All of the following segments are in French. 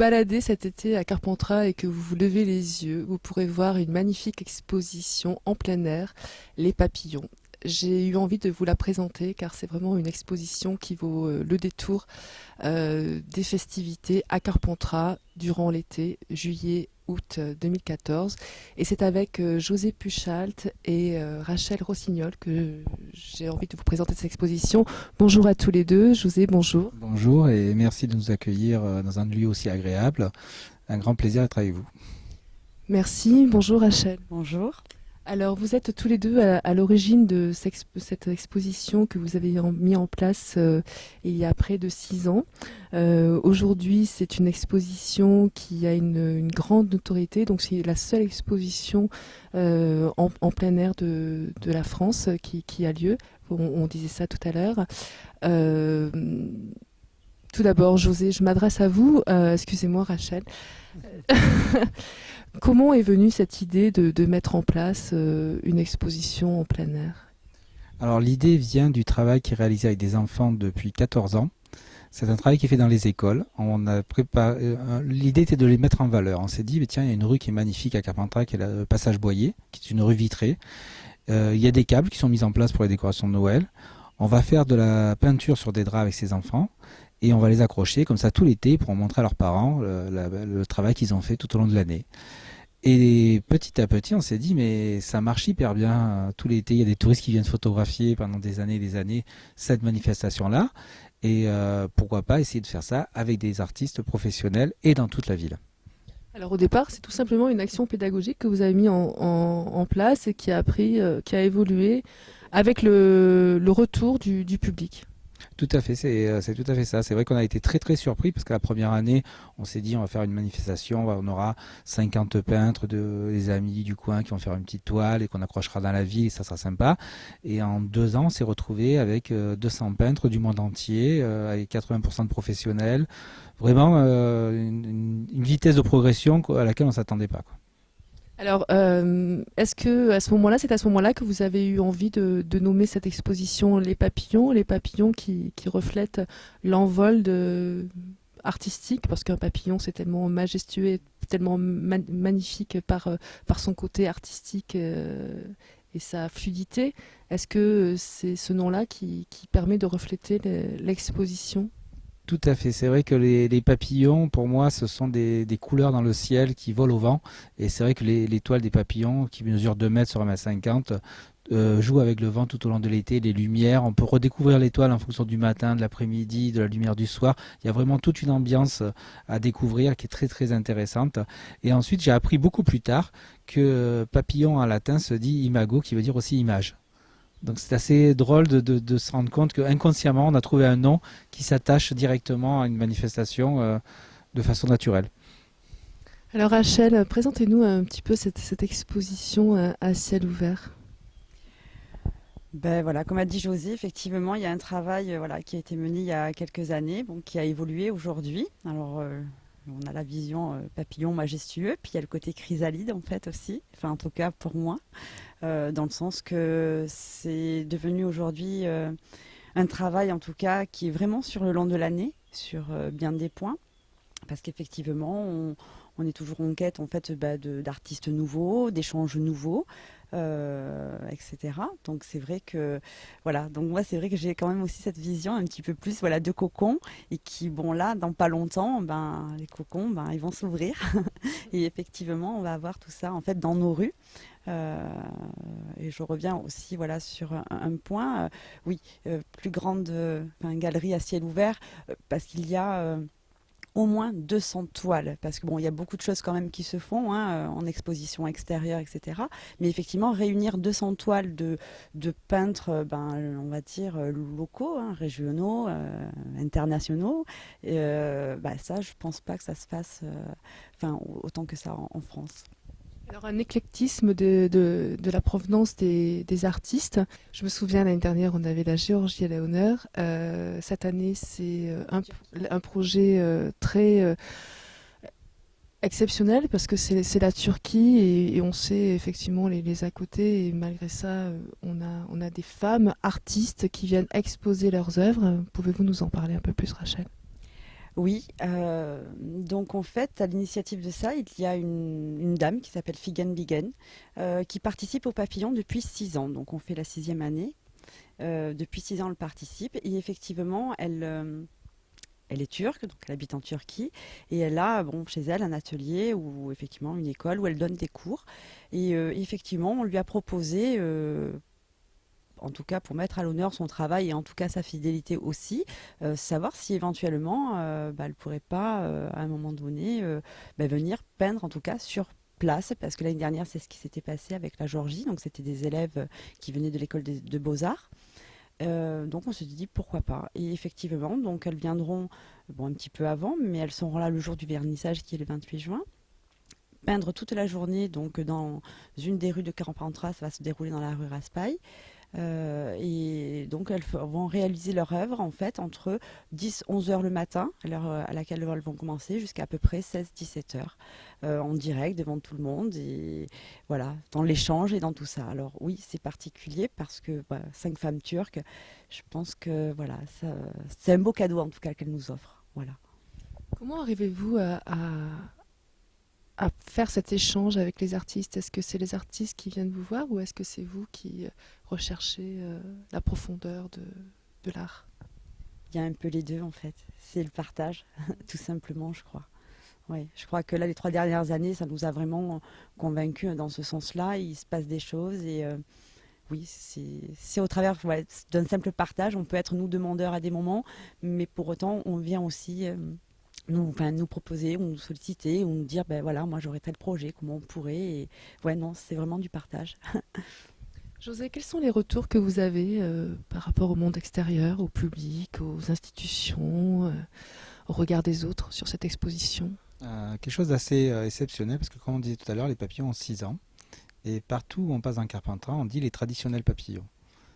baladez cet été à Carpentras et que vous vous levez les yeux, vous pourrez voir une magnifique exposition en plein air, Les Papillons. J'ai eu envie de vous la présenter car c'est vraiment une exposition qui vaut le détour des festivités à Carpentras durant l'été, juillet, août 2014. Et c'est avec José Puchalt et Rachel Rossignol que j'ai envie de vous présenter cette exposition. Bonjour à tous les deux. José, bonjour. Bonjour et merci de nous accueillir dans un lieu aussi agréable. Un grand plaisir d'être avec vous. Merci. Bonjour Rachel. Bonjour. Alors, vous êtes tous les deux à l'origine de cette exposition que vous avez mis en place il y a près de 6 ans. Aujourd'hui, c'est une exposition qui a une grande notoriété. Donc, c'est la seule exposition en plein air de la France qui a lieu. On disait ça tout à l'heure. Tout d'abord, José, je m'adresse à vous. Excusez-moi, Rachel. Comment est venue cette idée de mettre en place une exposition en plein air? Alors l'idée vient du travail qui est réalisé avec des enfants depuis 14 ans. C'est un travail qui est fait dans les écoles. On a préparé, l'idée était de les mettre en valeur. On s'est dit, mais tiens, il y a une rue qui est magnifique à Carpentras, qui est le passage Boyer, qui est une rue vitrée. Il y a des câbles qui sont mis en place pour les décorations de Noël. On va faire de la peinture sur des draps avec ces enfants. Et on va les accrocher comme ça tout l'été pour montrer à leurs parents le travail qu'ils ont fait tout au long de l'année. Et petit à petit, on s'est dit, mais ça marche hyper bien. Tout l'été, il y a des touristes qui viennent photographier pendant des années et des années cette manifestation-là. Et pourquoi pas essayer de faire ça avec des artistes professionnels et dans toute la ville. Alors au départ, c'est tout simplement une action pédagogique que vous avez mis en place et qui a évolué avec le retour du public. Tout à fait, c'est tout à fait ça. C'est vrai qu'on a été très très surpris parce que la première année, on s'est dit on va faire une manifestation, on aura 50 peintres, des amis du coin qui vont faire une petite toile et qu'on accrochera dans la ville et ça sera sympa. Et en 2 ans, on s'est retrouvé avec 200 peintres du monde entier, avec 80% de professionnels. Vraiment une vitesse de progression à laquelle on ne s'attendait pas, quoi. Alors, est-ce que c'est à ce moment-là que vous avez eu envie de nommer cette exposition les papillons qui reflètent l'envol artistique, parce qu'un papillon c'est tellement majestueux, et tellement magnifique par son côté artistique et sa fluidité. Est-ce que c'est ce nom-là qui permet de refléter l'exposition? Tout à fait, c'est vrai que les papillons, pour moi, ce sont des couleurs dans le ciel qui volent au vent. Et c'est vrai que les toiles des papillons, qui mesurent 2 mètres sur 1,50 m, jouent avec le vent tout au long de l'été, les lumières. On peut redécouvrir l'étoile en fonction du matin, de l'après-midi, de la lumière du soir. Il y a vraiment toute une ambiance à découvrir qui est très très intéressante. Et ensuite, j'ai appris beaucoup plus tard que papillon en latin se dit imago, qui veut dire aussi image. Donc c'est assez drôle de se rendre compte qu'inconsciemment, on a trouvé un nom qui s'attache directement à une manifestation de façon naturelle. Alors Rachel, présentez-nous un petit peu cette exposition à ciel ouvert. Ben voilà, comme a dit José, effectivement, il y a un travail voilà, qui a été mené il y a quelques années, bon, qui a évolué aujourd'hui. Alors, on a la vision papillon majestueux, puis il y a le côté chrysalide en fait aussi, enfin en tout cas pour moi, dans le sens que c'est devenu aujourd'hui un travail en tout cas qui est vraiment sur le long de l'année, sur bien des points, parce qu'effectivement, on est toujours en quête en fait, d'artistes nouveaux, d'échanges nouveaux. Etc. Donc c'est vrai que voilà. Donc moi c'est vrai que j'ai quand même aussi cette vision un petit peu plus voilà de cocon et qui bon là dans pas longtemps les cocons ils vont s'ouvrir et effectivement on va avoir tout ça en fait dans nos rues. Et je reviens aussi voilà sur un point oui plus grande galerie à ciel ouvert parce qu'il y a au moins 200 toiles, parce que bon, il y a beaucoup de choses quand même qui se font en exposition extérieure, etc. Mais effectivement, réunir 200 toiles de peintres, on va dire locaux, régionaux, internationaux, ça, je pense pas que ça se fasse, autant que ça en France. Alors un éclectisme de la provenance des artistes. Je me souviens l'année dernière, on avait la Géorgie à l'honneur. Cette année, c'est un projet très exceptionnel parce que c'est la Turquie et on sait effectivement les à côté. Et malgré ça, on a des femmes artistes qui viennent exposer leurs œuvres. Pouvez-vous nous en parler un peu plus, Rachel? Oui, donc en fait, à l'initiative de ça, il y a une dame qui s'appelle Figen Bigen, qui participe au papillon depuis 6 ans. Donc on fait la 6e année. Depuis 6 ans, elle participe et effectivement, elle est turque, donc elle habite en Turquie et elle a bon, chez elle un atelier ou effectivement une école où elle donne des cours. Et effectivement, on lui a proposé, en tout cas pour mettre à l'honneur son travail et en tout cas sa fidélité aussi, savoir si éventuellement elle pourrait pas à un moment donné venir peindre en tout cas sur place, parce que l'année dernière c'est ce qui s'était passé avec la Géorgie, donc c'était des élèves qui venaient de l'école de beaux-arts. Donc on se dit pourquoi pas. Et effectivement, donc elles viendront bon, un petit peu avant, mais elles seront là le jour du vernissage qui est le 28 juin. Peindre toute la journée donc dans une des rues de Carpentras, ça va se dérouler dans la rue Raspail. Et donc elles vont réaliser leur œuvre en fait entre 10-11 heures le matin, à l'heure à laquelle elles vont commencer, jusqu'à peu près 16-17 heures en direct devant tout le monde et voilà, dans l'échange et dans tout ça. Alors oui, c'est particulier parce que 5 femmes turques, je pense que voilà, c'est un beau cadeau en tout cas qu'elles nous offrent. Voilà. Comment arrivez-vous à faire cet échange avec les artistes? Est-ce que c'est les artistes qui viennent vous voir ou est-ce que c'est vous qui recherchez la profondeur de l'art? Il y a un peu les deux en fait. C'est le partage, tout simplement, je crois. Oui, je crois que là, les 3 dernières années, ça nous a vraiment convaincus dans ce sens-là. Il se passe des choses et oui, c'est au travers d'un simple partage. On peut être nous demandeurs à des moments, mais pour autant, on vient aussi nous proposer, ou nous solliciter, ou nous dire, ben voilà, moi j'aurais tel projet, comment on pourrait. Et ouais, non, c'est vraiment du partage. José, quels sont les retours que vous avez par rapport au monde extérieur, au public, aux institutions, au regard des autres sur cette exposition? Quelque chose d'assez exceptionnel, parce que comme on disait tout à l'heure, les papillons ont 6 ans. Et partout où on passe dans Carpentras, on dit les traditionnels papillons.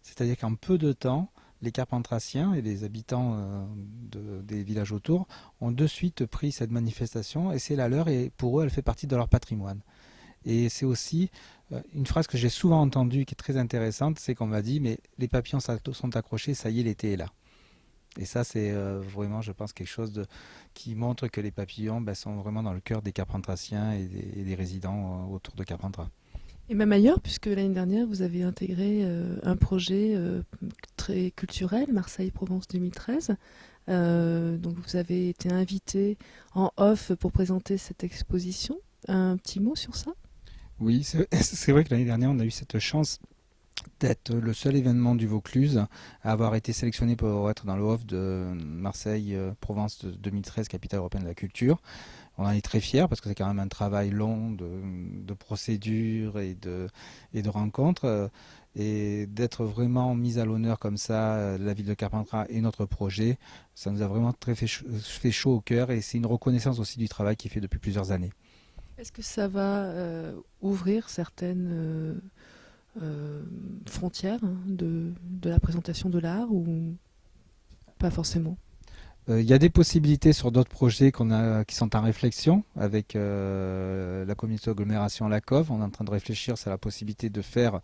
C'est-à-dire qu'en peu de temps, les Carpentraciens et les habitants des villages autour ont de suite pris cette manifestation et c'est la leur et pour eux, elle fait partie de leur patrimoine. Et c'est aussi une phrase que j'ai souvent entendue qui est très intéressante, c'est qu'on m'a dit, mais les papillons sont accrochés, ça y est, l'été est là. Et ça, c'est vraiment, je pense, quelque chose qui montre que les papillons sont vraiment dans le cœur des Carpentraciens et des résidents autour de Carpentras. Et même ailleurs, puisque l'année dernière, vous avez intégré un projet très culturel, Marseille-Provence 2013. Donc vous avez été invité en off pour présenter cette exposition. Un petit mot sur ça? Oui, c'est vrai que l'année dernière, on a eu cette chance d'être le seul événement du Vaucluse à avoir été sélectionné pour être dans le off de Marseille-Provence 2013, capitale européenne de la culture. On en est très fiers parce que c'est quand même un travail long de procédures et de rencontres. Et d'être vraiment mis à l'honneur comme ça, la ville de Carpentras et notre projet, ça nous a vraiment fait chaud au cœur et c'est une reconnaissance aussi du travail qui est fait depuis plusieurs années. Est-ce que ça va ouvrir certaines frontières hein, de la présentation de l'art ou pas forcément? Il y a des possibilités sur d'autres projets qui sont en réflexion avec la communauté d'agglomération La Cove. On est en train de réfléchir sur la possibilité de faire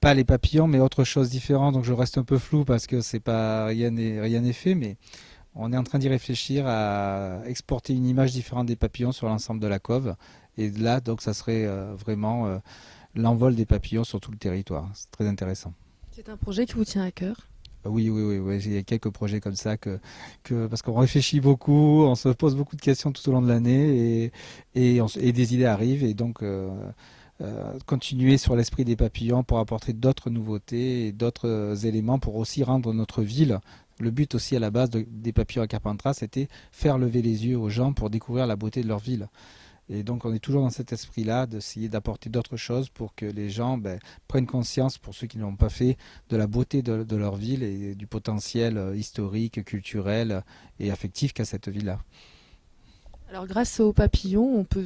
pas les papillons, mais autre chose différente. Donc je reste un peu flou parce que c'est pas rien n'est fait, mais on est en train d'y réfléchir à exporter une image différente des papillons sur l'ensemble de la Cove. Et là, donc, ça serait vraiment l'envol des papillons sur tout le territoire. C'est très intéressant. C'est un projet qui vous tient à cœur? Oui, oui, oui, oui. Il y a quelques projets comme ça parce qu'on réfléchit beaucoup, on se pose beaucoup de questions tout au long de l'année et des idées arrivent et donc continuer sur l'esprit des papillons pour apporter d'autres nouveautés et d'autres éléments pour aussi rendre notre ville. Le but aussi à la base des papillons à Carpentras, c'était faire lever les yeux aux gens pour découvrir la beauté de leur ville. Et donc on est toujours dans cet esprit-là d'essayer d'apporter d'autres choses pour que les gens prennent conscience, pour ceux qui ne l'ont pas fait, de la beauté de leur ville et du potentiel historique, culturel et affectif qu'a cette ville-là. Alors, grâce aux papillons, on peut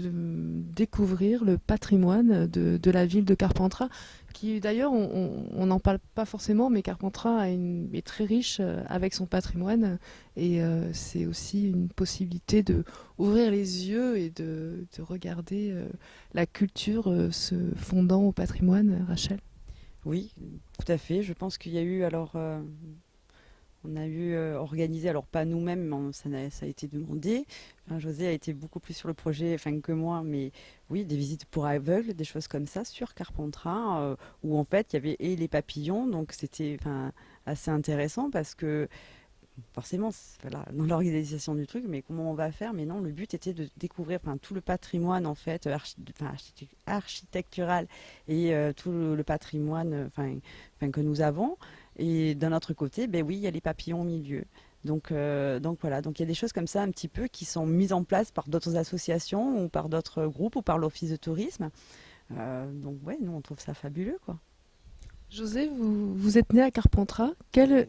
découvrir le patrimoine de la ville de Carpentras, qui d'ailleurs, on n'en parle pas forcément, mais Carpentras est très riche avec son patrimoine, et c'est aussi une possibilité de ouvrir les yeux et de regarder la culture se fondant au patrimoine, Rachel. Oui, tout à fait. Je pense qu'il y a eu alors On a eu organisé, alors pas nous-mêmes, mais ça a été demandé. Enfin, José a été beaucoup plus sur le projet que moi, mais oui, des visites pour aveugles, des choses comme ça sur Carpentras, où en fait il y avait et les papillons, donc c'était assez intéressant parce que forcément, voilà, dans l'organisation du truc, mais comment on va faire? Mais non, le but était de découvrir tout le patrimoine en fait, architectural et tout le patrimoine que nous avons. Et d'un autre côté, ben oui, il y a les papillons au milieu. Donc voilà, donc il y a des choses comme ça un petit peu qui sont mises en place par d'autres associations ou par d'autres groupes ou par l'office de tourisme. Donc ouais, nous on trouve ça fabuleux quoi. José, vous êtes né à Carpentras. Quel...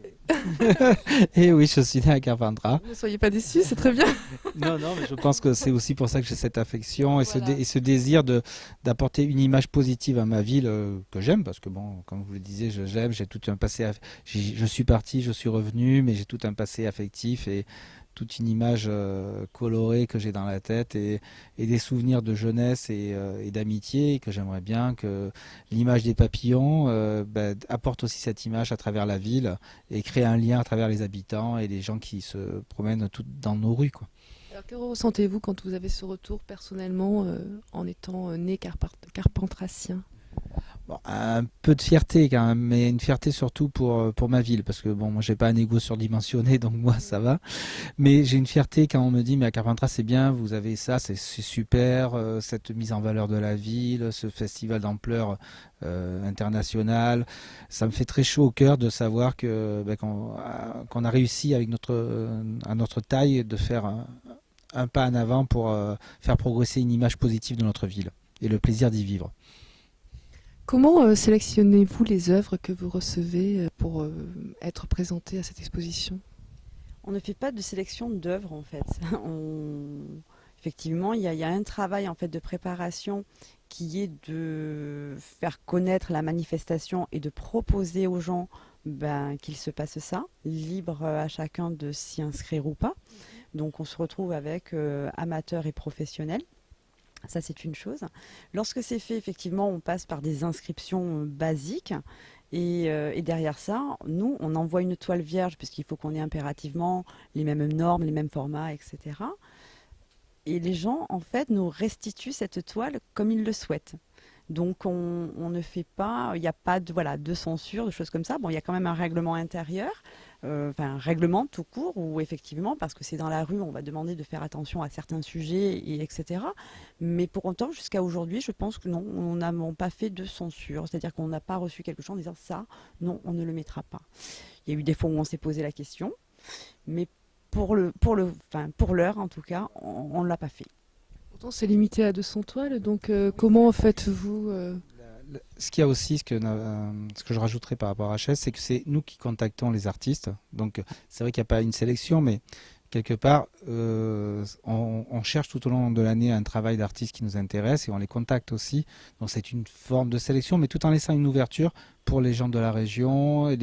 Et oui, je suis né à Carpentras. Ne soyez pas déçus, c'est très bien. Non, non, mais je pense que c'est aussi pour ça que j'ai cette affection et Voilà. et ce désir d'apporter une image positive à ma ville que j'aime, parce que bon, comme vous le disiez, j'aime, j'ai tout un passé, je suis parti, je suis revenu, mais j'ai tout un passé affectif et toute une image colorée que j'ai dans la tête et des souvenirs de jeunesse et d'amitié que j'aimerais bien que l'image des papillons apporte aussi cette image à travers la ville et crée un lien à travers les habitants et les gens qui se promènent dans nos rues, quoi. Alors, que ressentez-vous quand vous avez ce retour personnellement en étant né carpentracien? Bon, un peu de fierté quand même, mais une fierté surtout pour ma ville, parce que bon, moi j'ai pas un ego surdimensionné, donc moi ça va. Mais j'ai une fierté quand on me dit, mais à Carpentras c'est bien, vous avez ça, c'est super, cette mise en valeur de la ville, ce festival d'ampleur internationale. Ça me fait très chaud au cœur de savoir qu'on a réussi avec à notre taille de faire un pas en avant pour faire progresser une image positive de notre ville et le plaisir d'y vivre. Comment sélectionnez-vous les œuvres que vous recevez pour être présentées à cette exposition? On ne fait pas de sélection d'œuvres en fait. Effectivement, il y a un travail en fait de préparation qui est de faire connaître la manifestation et de proposer aux gens qu'il se passe ça, libre à chacun de s'y inscrire ou pas. Donc on se retrouve avec amateurs et professionnels. Ça, c'est une chose. Lorsque c'est fait, effectivement, on passe par des inscriptions basiques. Et derrière ça, nous, on envoie une toile vierge, puisqu'il faut qu'on ait impérativement les mêmes normes, les mêmes formats, etc. Et les gens, en fait, nous restituent cette toile comme ils le souhaitent. Donc, on ne fait pas, il n'y a pas de censure, de choses comme ça. Bon, il y a quand même un règlement intérieur, un règlement tout court, où effectivement, parce que c'est dans la rue, on va demander de faire attention à certains sujets, etc. Mais pour autant, jusqu'à aujourd'hui, je pense que non, on n'a pas fait de censure. C'est-à-dire qu'on n'a pas reçu quelque chose en disant ça, non, on ne le mettra pas. Il y a eu des fois où on s'est posé la question, mais pour l'heure, en tout cas, on ne l'a pas fait. Pourtant, c'est limité à 200 toiles, donc comment faites-vous Ce qu'il y a aussi, ce que je rajouterais par rapport à HS, c'est que c'est nous qui contactons les artistes. Donc c'est vrai qu'il n'y a pas une sélection, mais quelque part, on cherche tout au long de l'année un travail d'artiste qui nous intéresse et on les contacte aussi. Donc c'est une forme de sélection, mais tout en laissant une ouverture pour les gens de la région.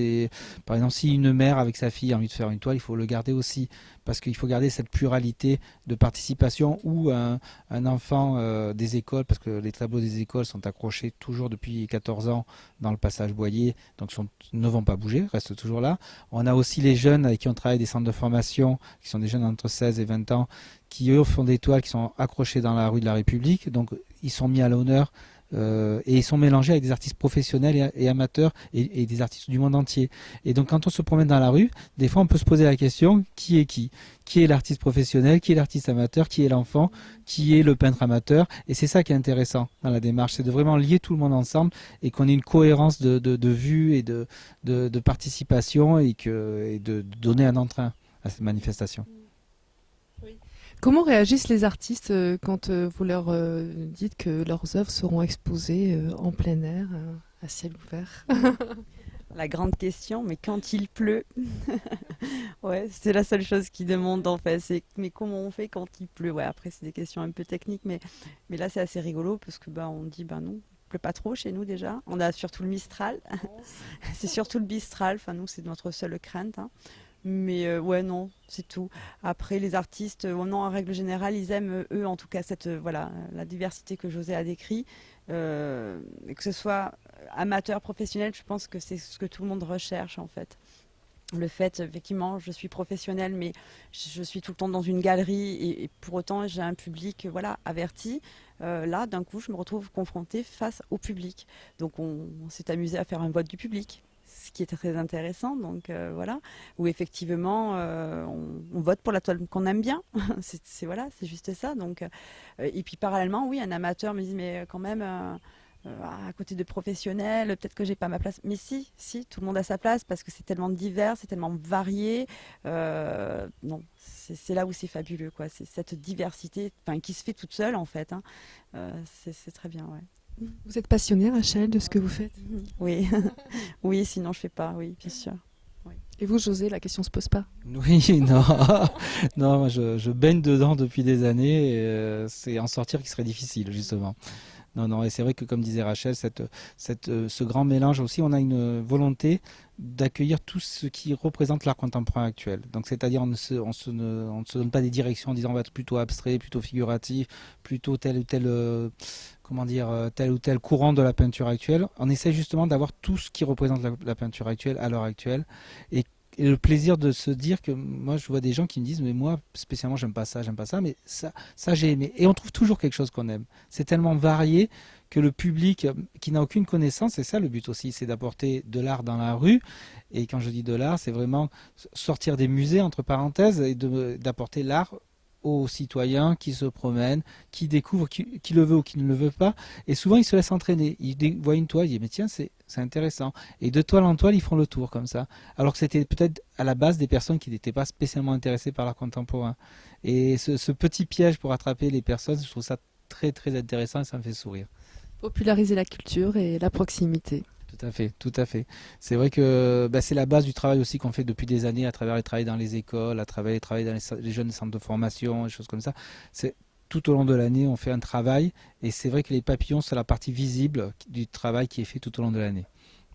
Par exemple, si une mère avec sa fille a envie de faire une toile, il faut le garder aussi, parce qu'il faut garder cette pluralité de participation ou un enfant des écoles, parce que les tableaux des écoles sont accrochés toujours depuis 14 ans dans le passage Boyer, donc ne vont pas bouger, restent toujours là. On a aussi les jeunes avec qui on travaille des centres de formation, qui sont des jeunes entre 16 et 20 ans, qui eux font des toiles qui sont accrochées dans la rue de la République, donc ils sont mis à l'honneur et ils sont mélangés avec des artistes professionnels et amateurs et des artistes du monde entier. Et donc quand on se promène dans la rue, des fois on peut se poser la question, qui est qui? Qui est l'artiste professionnel? Qui est l'artiste amateur? Qui est l'enfant? Qui est le peintre amateur? Et c'est ça qui est intéressant dans la démarche, c'est de vraiment lier tout le monde ensemble et qu'on ait une cohérence de vue et de participation et de donner un entrain à cette manifestation. Comment réagissent les artistes quand vous leur dites que leurs œuvres seront exposées en plein air, à ciel ouvert? La grande question, mais quand il pleut, ouais, c'est la seule chose qu'ils demandent en fait. C'est mais comment on fait quand il pleut? Ouais, après c'est des questions un peu techniques, mais là c'est assez rigolo parce que on dit non, il pleut pas trop chez nous déjà. On a surtout le Mistral, c'est surtout le Mistral. Enfin nous c'est notre seule crainte, hein. Mais ouais, non, c'est tout. Après, les artistes, non, en règle générale, ils aiment, eux, en tout cas, la diversité que José a décrit. Et que ce soit amateur, professionnel, je pense que c'est ce que tout le monde recherche, en fait. Le fait, effectivement, je suis professionnelle, mais je suis tout le temps dans une galerie et pour autant, j'ai un public voilà, averti. Là, d'un coup, je me retrouve confrontée face au public. Donc, on s'est amusé à faire un vote du public, ce qui est très intéressant. Donc, voilà, où effectivement, on vote pour la toile qu'on aime bien. Voilà, c'est juste ça. Donc, et puis, parallèlement, oui, un amateur me dit, mais quand même. À côté de professionnels, peut-être que j'ai pas ma place. Mais si, tout le monde a sa place parce que c'est tellement divers, c'est tellement varié. Non, c'est là où c'est fabuleux, quoi. C'est cette diversité, enfin, qui se fait toute seule en fait. Hein. C'est très bien, ouais. Vous êtes passionnée, Rachel, de ce que vous faites? Oui, oui. Sinon, je fais pas. Oui, bien sûr. Oui. Et vous, José, la question se pose pas? Oui, non, non, moi, je baigne dedans depuis des années. Et, c'est en sortir qui serait difficile, justement. Non, non, et c'est vrai que comme disait Rachel, ce grand mélange aussi, on a une volonté d'accueillir tout ce qui représente l'art contemporain actuel. Donc, c'est-à-dire, on ne se donne pas des directions en disant on va être plutôt abstrait, plutôt figuratif, plutôt tel ou tel, comment dire, tel ou tel courant de la peinture actuelle. On essaie justement d'avoir tout ce qui représente la peinture actuelle à l'heure actuelle. Et et le plaisir de se dire que moi je vois des gens qui me disent mais moi spécialement j'aime pas ça mais ça j'ai aimé et on trouve toujours quelque chose qu'on aime, c'est tellement varié que le public qui n'a aucune connaissance, c'est ça le but aussi, c'est d'apporter de l'art dans la rue. Et quand je dis de l'art, c'est vraiment sortir des musées entre parenthèses et d'apporter l'art aux citoyens qui se promènent, qui découvrent, qui le veut ou qui ne le veut pas. Et souvent, ils se laissent entraîner. Ils voient une toile, ils disent, mais tiens, c'est intéressant. Et de toile en toile, ils font le tour comme ça. Alors que c'était peut-être à la base des personnes qui n'étaient pas spécialement intéressées par l'art contemporain. Et ce petit piège pour attraper les personnes, je trouve ça très, très intéressant et ça me fait sourire. Populariser la culture et la proximité. Tout à fait, tout à fait. C'est vrai que c'est la base du travail aussi qu'on fait depuis des années à travers les travaux dans les écoles, à travers les travaux dans les jeunes centres de formation, des choses comme ça. C'est tout au long de l'année, on fait un travail et c'est vrai que les papillons, c'est la partie visible du travail qui est fait tout au long de l'année.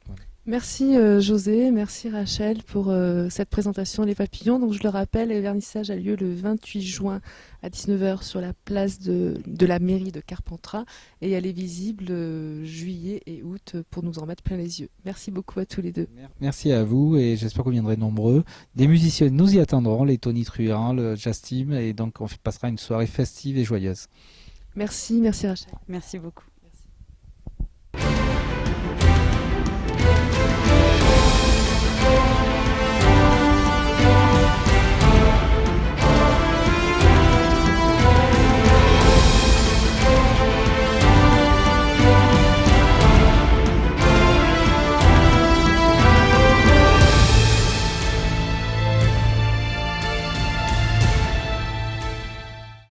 Voilà. Merci José, merci Rachel pour cette présentation Les Papillons. Donc je le rappelle, le vernissage a lieu le 28 juin à 19 h sur la place de la mairie de Carpentras et elle est visible juillet et août pour nous en mettre plein les yeux. Merci beaucoup à tous les deux. Merci à vous et j'espère que vous viendrez nombreux. Des musiciens nous y attendront, les Tony Truant, le Jazz Team, et donc on passera une soirée festive et joyeuse. Merci, merci Rachel. Merci beaucoup.